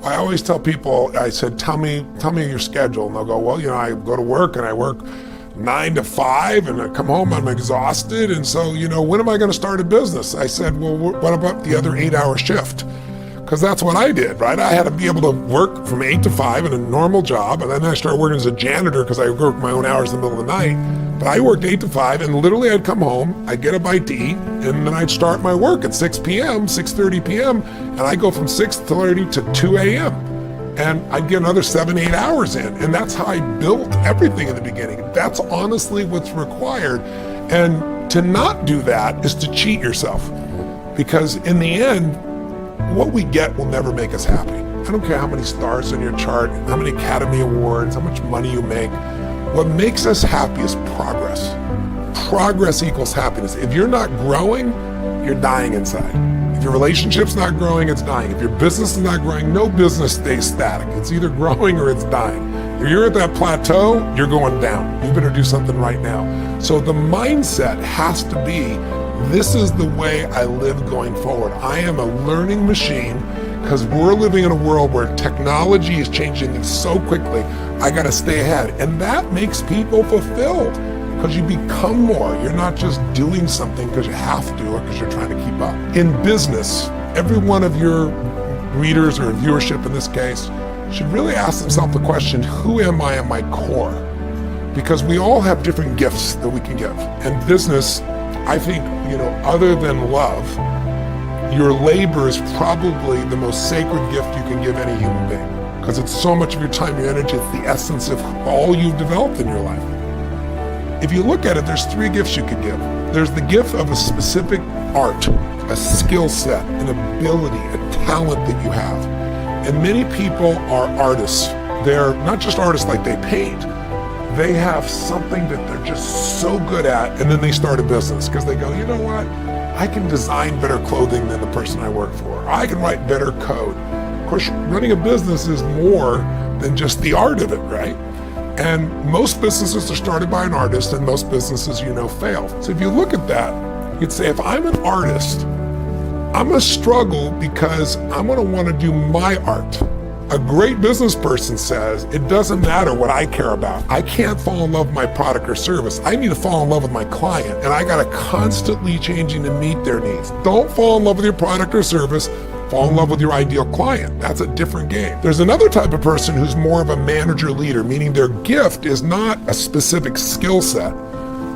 I always tell people, I said, tell me your schedule. And they'll go, well, I go to work and I work 9 to 5 and I come home, I'm exhausted. And so, when am I going to start a business? I said, well, what about the other 8-hour shift? Because that's what I did, right? I had to be able to work from 8 to 5 in a normal job. And then I started working as a janitor because I worked my own hours in the middle of the night. But I worked 8 to 5 and literally I'd come home, I'd get a bite to eat, and then I'd start my work at 6 p.m., 6:30 p.m. And I go from 6:30 to 2 a.m. And I'd get another 7-8 hours in. And that's how I built everything in the beginning. That's honestly what's required. And to not do that is to cheat yourself. Because in the end, what we get will never make us happy. I don't care how many stars on your chart, how many Academy Awards, how much money you make. What makes us happy is progress. Progress equals happiness. If you're not growing, you're dying inside. If your relationship's not growing, it's dying. If your business is not growing, no business stays static. It's either growing or it's dying. If you're at that plateau, you're going down. You better do something right now. So the mindset has to be, this is the way I live going forward. I am a learning machine because we're living in a world where technology is changing things so quickly. I got to stay ahead. And that makes people fulfilled because you become more. You're not just doing something because you have to or because you're trying to keep up. In business, every one of your readers or viewership in this case should really ask themselves the question, who am I at my core? Because we all have different gifts that we can give. And business, I think, other than love, your labor is probably the most sacred gift you can give any human being. Because it's so much of your time, your energy, it's the essence of all you've developed in your life. If you look at it, there's 3 gifts you could give. There's the gift of a specific art, a skill set, an ability, a talent that you have. And many people are artists. They're not just artists like they paint. They have something that they're just so good at, and then they start a business because they go, you know what? I can design better clothing than the person I work for. I can write better code. Of course, running a business is more than just the art of it, right? And most businesses are started by an artist, and most businesses, fail. So if you look at that, you'd say, if I'm an artist, I'm gonna struggle because I'm gonna wanna do my art. A great business person says, it doesn't matter what I care about. I can't fall in love with my product or service. I need to fall in love with my client, and I gotta constantly changing to meet their needs. Don't fall in love with your product or service, fall in love with your ideal client. That's a different game. There's another type of person who's more of a manager leader, meaning their gift is not a specific skill set,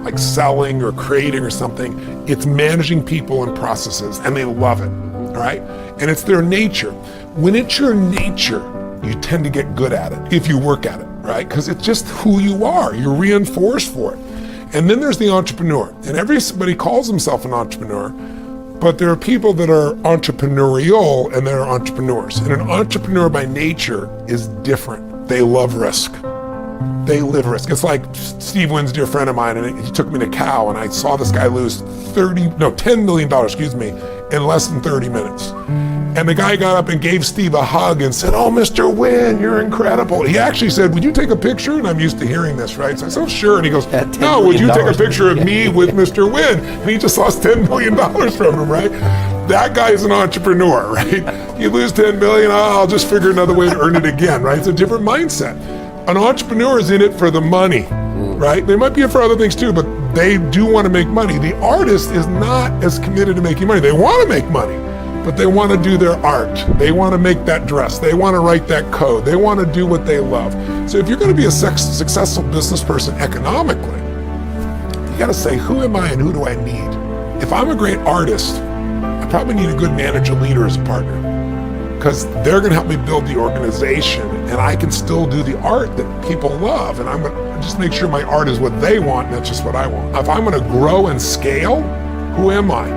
like selling or creating or something. It's managing people and processes, and they love it, all right? And it's their nature. When it's your nature, you tend to get good at it if you work at it, right? Because it's just who you are. You're reinforced for it. And then there's the entrepreneur. And everybody calls himself an entrepreneur, but there are people that are entrepreneurial and there are entrepreneurs. And an entrepreneur by nature is different. They love risk. They live risk. It's like Steve Wynn's a dear friend of mine, and he took me to Cal, and I saw this guy lose $10 million, in less than 30 minutes. And the guy got up and gave Steve a hug and said, "Oh, Mr. Wynn, you're incredible." He actually said, "Would you take a picture?" And I'm used to hearing this, right? So I said, "Oh, sure." And he goes, "No, would you take a picture of me with Mr. Wynn?" And he just lost $10 million from him, right? That guy's an entrepreneur, right? You lose 10 million, I'll just figure another way to earn it again, right? It's a different mindset. An entrepreneur is in it for the money, right? They might be in for other things too, but they do want to make money. The artist is not as committed to making money. They want to make money, but they want to do their art. They want to make that dress. They want to write that code. They want to do what they love. So if you're going to be a successful business person economically, you got to say, who am I and who do I need? If I'm a great artist, I probably need a good manager leader as a partner, because they're going to help me build the organization, and I can still do the art that people love, and I'm going to just make sure my art is what they want, not just what I want. If I'm going to grow and scale, who am I?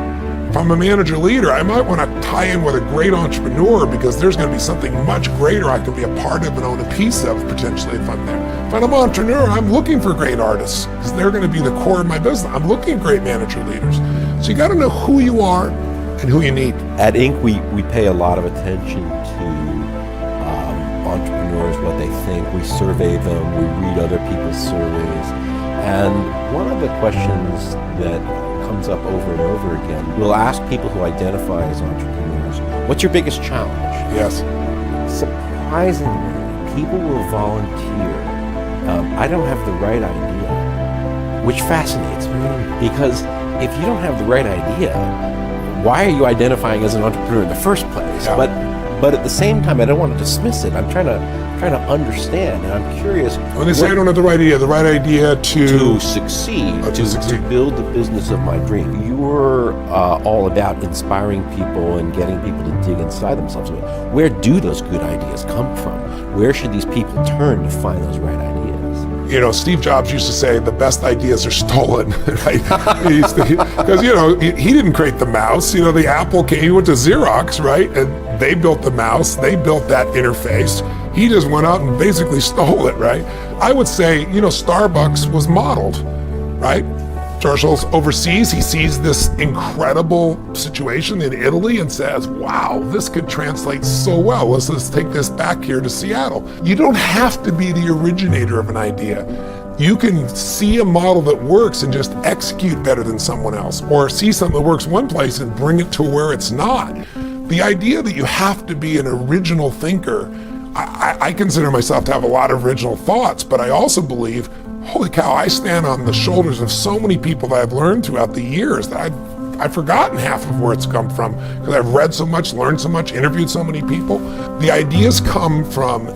If I'm a manager leader, I might want to tie in with a great entrepreneur, because there's going to be something much greater I can be a part of and own a piece of potentially if I'm there. If I'm an entrepreneur, I'm looking for great artists, because they're going to be the core of my business. I'm looking for great manager leaders. So you got to know who you are and who you need. At Inc., we pay a lot of attention to entrepreneurs, what they think. We survey them, we read other people's surveys. And one of the questions that comes up over and over again, we'll ask people who identify as entrepreneurs, what's your biggest challenge? Yes. surprisingly, people will volunteer. I don't have the right idea, which fascinates me, because if you don't have the right idea, why are you identifying as an entrepreneur in the first place? Yeah. But at the same time, I don't want to dismiss it. I'm trying to understand, and I'm curious. When they say I don't have the right idea to succeed, to build the business of my dream. You're all about inspiring people and getting people to dig inside themselves. Where do those good ideas come from? Where should these people turn to find those right ideas? You know, Steve Jobs used to say the best ideas are stolen, right? Because, you know, he didn't create the mouse. You know, the Apple came, he went to Xerox, right? And they built the mouse, they built that interface. He just went out and basically stole it, right? I would say, you know, Starbucks was modeled, right? Churchill's overseas, he sees this incredible situation in Italy and says, wow, this could translate so well. Let's take this back here to Seattle. You don't have to be the originator of an idea. You can see a model that works and just execute better than someone else, or see something that works one place and bring it to where it's not. The idea that you have to be an original thinker, I consider myself to have a lot of original thoughts, but I also believe, holy cow, I stand on the shoulders of so many people that I've learned throughout the years that I've forgotten half of where it's come from, because I've read so much, learned so much, interviewed so many people. The ideas come from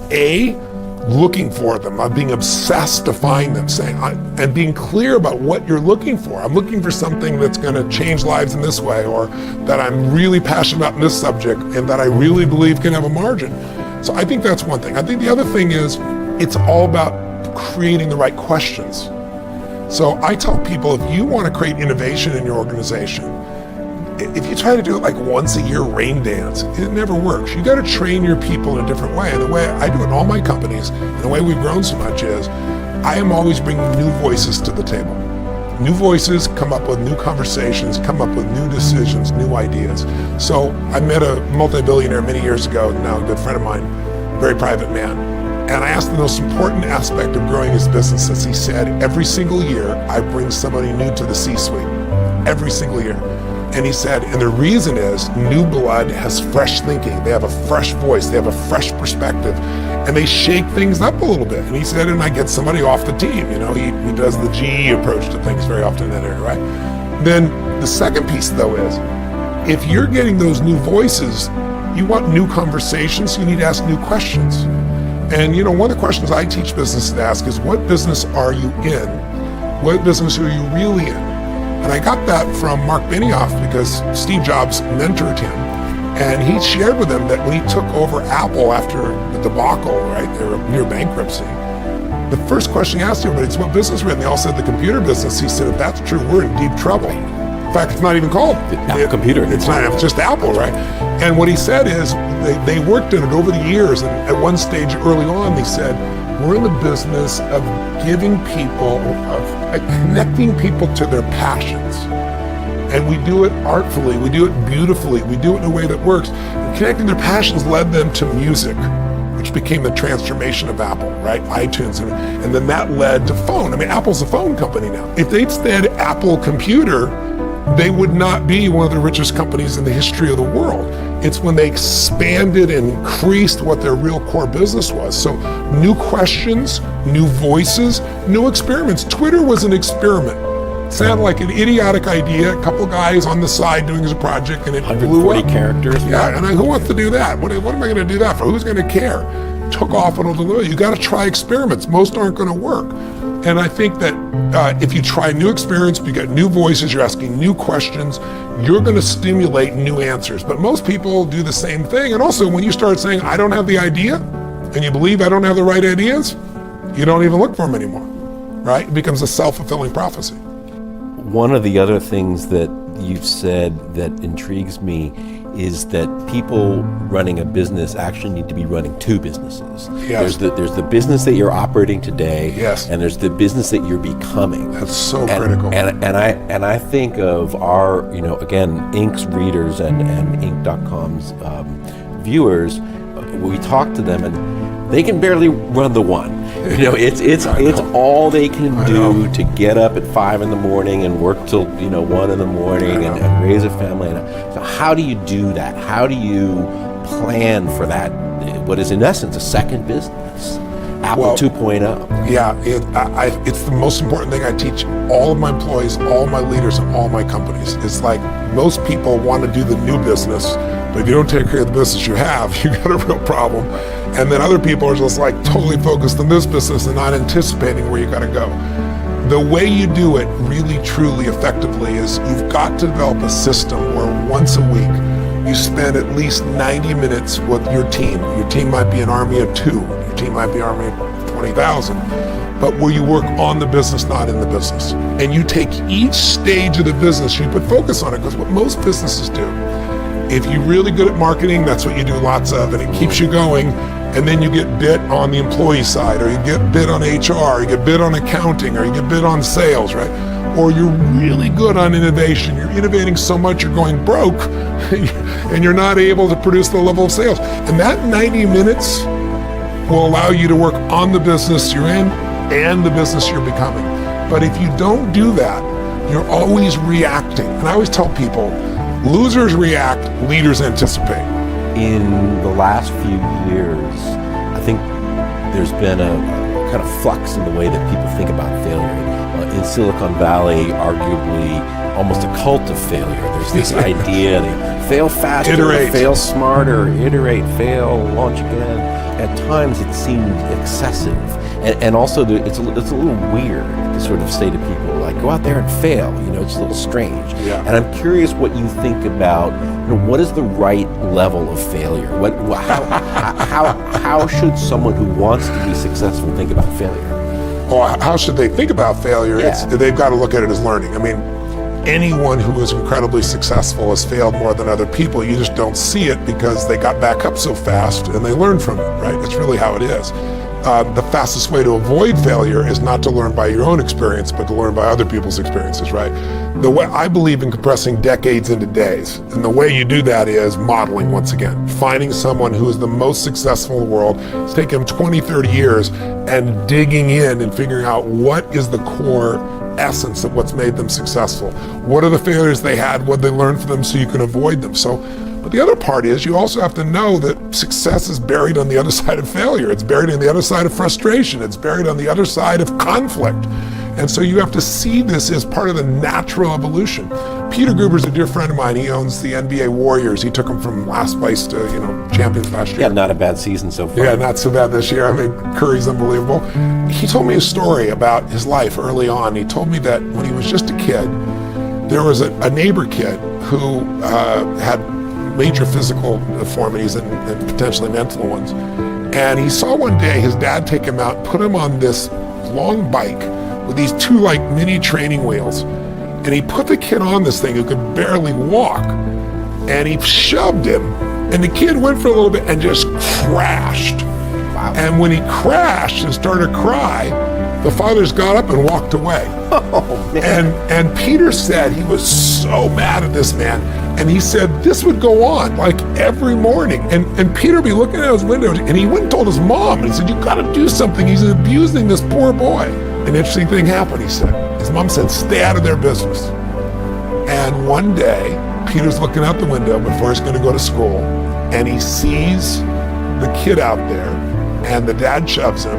looking for them, being obsessed to find them, and being clear about what you're looking for. I'm looking for something that's going to change lives in this way, or that I'm really passionate about in this subject, and that I really believe can have a margin. So I think that's one thing. I think the other thing is, it's all about creating the right questions. So I tell people, if you want to create innovation in your organization, if you try to do it like once a year rain dance, it never works. You got to train your people in a different way. And the way I do it in all my companies, and the way we've grown so much is, I am always bringing new voices to the table. New voices come up with new conversations, come up with new decisions, new ideas. So I met a multi-billionaire many years ago, now a good friend of mine, very private man. And I asked the most important aspect of growing his businesses. He said, every single year, I bring somebody new to the C-suite. Every single year. And he said, and the reason is, new blood has fresh thinking. They have a fresh voice. They have a fresh perspective. And they shake things up a little bit. And he said, and I get somebody off the team. You know, he does the GE approach to things very often in that area, right? Then the second piece, though, is, if you're getting those new voices, you want new conversations, you need to ask new questions. And, you know, one of the questions I teach businesses to ask is, what business are you in? What business are you really in? And I got that from Mark Benioff, because Steve Jobs mentored him. And he shared with him that when he took over Apple after the debacle, right, they were near bankruptcy, the first question he asked everybody is, what business we're in? They all said the computer business. He said, if that's true, we're in deep trouble. In fact, it's not even called Apple Computer. It's not, it's just Apple, right? And what he said is, they worked in it over the years, and at one stage early on, they said, we're in the business of giving people, of connecting people to their passions. And we do it artfully, we do it beautifully, we do it in a way that works. And connecting their passions led them to music, which became the transformation of Apple, right? iTunes, and then that led to phone. I mean, Apple's a phone company now. If they'd said Apple Computer, they would not be one of the richest companies in the history of the world. It's when they expanded and increased what their real core business was. So new questions, new voices, new experiments. Twitter was an experiment. Sounded like an idiotic idea, a couple guys on the side doing a project, and it blew up. 140 characters. Yeah, and who wants to do that? What am I going to do that for? Who's going to care? Took off and it'll. You got to try experiments. Most aren't going to work. And I think that if you try new experiments, you get new voices, you're asking new questions, you're going to stimulate new answers. But most people do the same thing. And also, when you start saying, I don't have the idea, and you believe I don't have the right ideas, you don't even look for them anymore, right? It becomes a self-fulfilling prophecy. One of the other things that you've said that intrigues me is that people running a business actually need to be running two businesses. Yes. There's the business that you're operating today, yes, and there's the business that you're becoming. That's so critical. And I think of our, again, Inc.'s readers and Inc.com's viewers. We talk to them and they can barely run the one. It's all they can do to get up at 5 a.m. and work till 1 a.m. and raise a family. So how do you do that? How do you plan for that what is in essence a second business, Apple Well, 2.0. Yeah, it's the most important thing I teach all of my employees, all my leaders, and all my companies. It's like most people want to do the new business, but if you don't take care of the business you have, you got a real problem. And then other people are just like totally focused on this business and not anticipating where you got to go. The way you do it really, truly, effectively is you've got to develop a system where once a week you spend at least 90 minutes with your team. Your team might be an army of 2. Your team might be an army of 20,000. But where you work on the business, not in the business. And you take each stage of the business, you put focus on it, because what most businesses do, if you're really good at marketing, that's what you do lots of, and it keeps you going. And then you get bit on the employee side, or you get bit on HR, you get bit on accounting, or you get bit on sales, right? Or you're really good on innovation. You're innovating so much you're going broke, and you're not able to produce the level of sales. And that 90 minutes will allow you to work on the business you're in and the business you're becoming. But if you don't do that, you're always reacting. And I always tell people, losers react, leaders anticipate. In the last few years, I think there's been a kind of flux in the way that people think about failure. In Silicon Valley, arguably almost a cult of failure. There's this idea they fail faster, Iterate. fail smarter, iterate, fail, launch again. At times it seemed excessive. And also it's a little weird to sort of say to people, like, go out there and fail. It's a little strange. Yeah. And I'm curious what you think about, what is the right level of failure? How should someone who wants to be successful think about failure? Well, how should they think about failure? Yeah. They've got to look at it as learning. I mean, anyone who is incredibly successful has failed more than other people. You just don't see it because they got back up so fast and they learned from it, right? That's really how it is. The fastest way to avoid failure is not to learn by your own experience, but to learn by other people's experiences, right? The way I believe in compressing decades into days, and the way you do that is modeling once again. Finding someone who is the most successful in the world. It's taken them 20, 30 years and digging in and figuring out what is the core essence of what's made them successful. What are the failures they had? What did they learn from them so you can avoid them? But the other part is you also have to know that success is buried on the other side of failure. It's buried on the other side of frustration. It's buried on the other side of conflict. And so you have to see this as part of the natural evolution. Peter Guber's a dear friend of mine. He owns the NBA Warriors. He took them from last place to, champions last year. Yeah, not a bad season so far. Yeah, not so bad this year. I mean, Curry's unbelievable. He told me a story about his life early on. He told me that when he was just a kid, there was a neighbor kid who had major physical deformities and potentially mental ones. And he saw one day his dad take him out, put him on this long bike with these 2 like mini training wheels. And he put the kid on this thing who could barely walk. And he shoved him. And the kid went for a little bit and just crashed. Wow. And when he crashed and started to cry, the fathers got up and walked away. Oh, man. And Peter said he was so mad at this man. And he said this would go on like every morning. And Peter would be looking out his window, and he went and told his mom. And he said, you got to do something. He's abusing this poor boy. An interesting thing happened, he said. His mom said, stay out of their business. And one day, Peter's looking out the window before he's going to go to school, and he sees the kid out there, and the dad shoves him,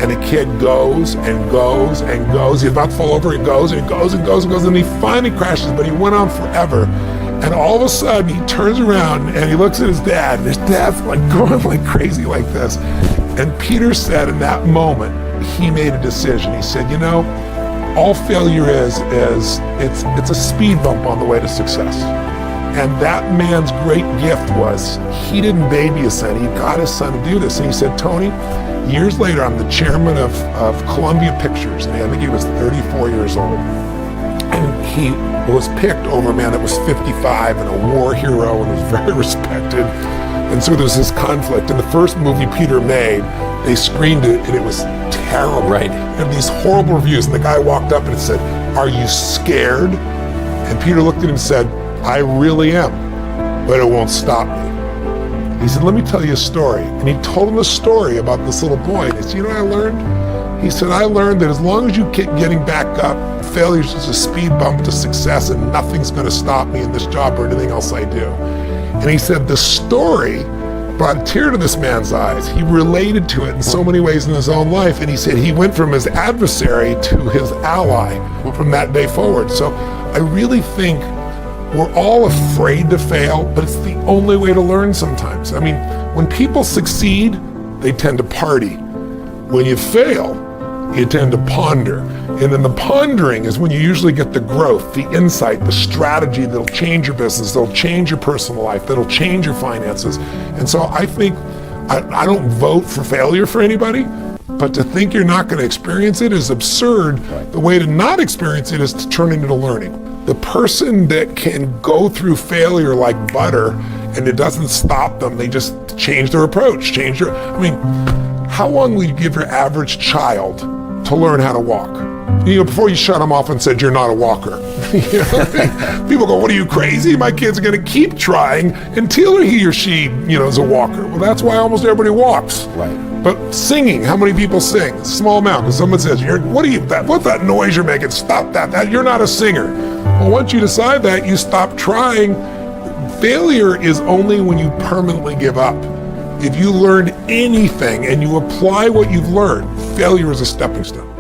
and the kid goes and goes and goes. He's about to fall over. He goes and goes and goes and goes, and he finally crashes, but he went on forever. And all of a sudden, he turns around and he looks at his dad, and his dad's like going like crazy like this. And Peter said in that moment, he made a decision. He said, all failure is it's a speed bump on the way to success. And that man's great gift was he didn't baby his son. He got his son to do this. And he said, Tony, years later, I'm the chairman of Columbia Pictures. And I think he was 34 years old. And he was picked over a man that was 55 and a war hero and was very respected. And so there's this conflict. In the first movie Peter made, they screened it and it was terrible. Right. And these horrible reviews. And the guy walked up and said, are you scared? And Peter looked at him and said, I really am, but it won't stop me. He said, let me tell you a story. And he told him a story about this little boy. And he said, you know what I learned? He said, I learned that as long as you keep getting back up, failure is just a speed bump to success and nothing's going to stop me in this job or anything else I do. And he said, the story brought a tear to this man's eyes. He related to it in so many ways in his own life, and he said he went from his adversary to his ally from that day forward. So I really think we're all afraid to fail, but it's the only way to learn sometimes. I mean, when people succeed, they tend to party. When you fail, you tend to ponder. And then the pondering is when you usually get the growth, the insight, the strategy that'll change your business, that'll change your personal life, that'll change your finances. And so I think, I don't vote for failure for anybody, but to think you're not going to experience it is absurd. Right. The way to not experience it is to turn it into learning. The person that can go through failure like butter and it doesn't stop them, they just change their approach, I mean, how long will you give your average child to learn how to walk? You know, before you shut them off and said you're not a walker. You know? People go, what are you, crazy? My kid's going to keep trying until he or she, you know, is a walker. Well, that's why almost everybody walks. Right. But singing, how many people sing? A small amount, because someone says, what's that noise you're making? Stop that, you're not a singer. Well, once you decide that, you stop trying. Failure is only when you permanently give up. If you learn anything and you apply what you've learned, failure is a stepping stone.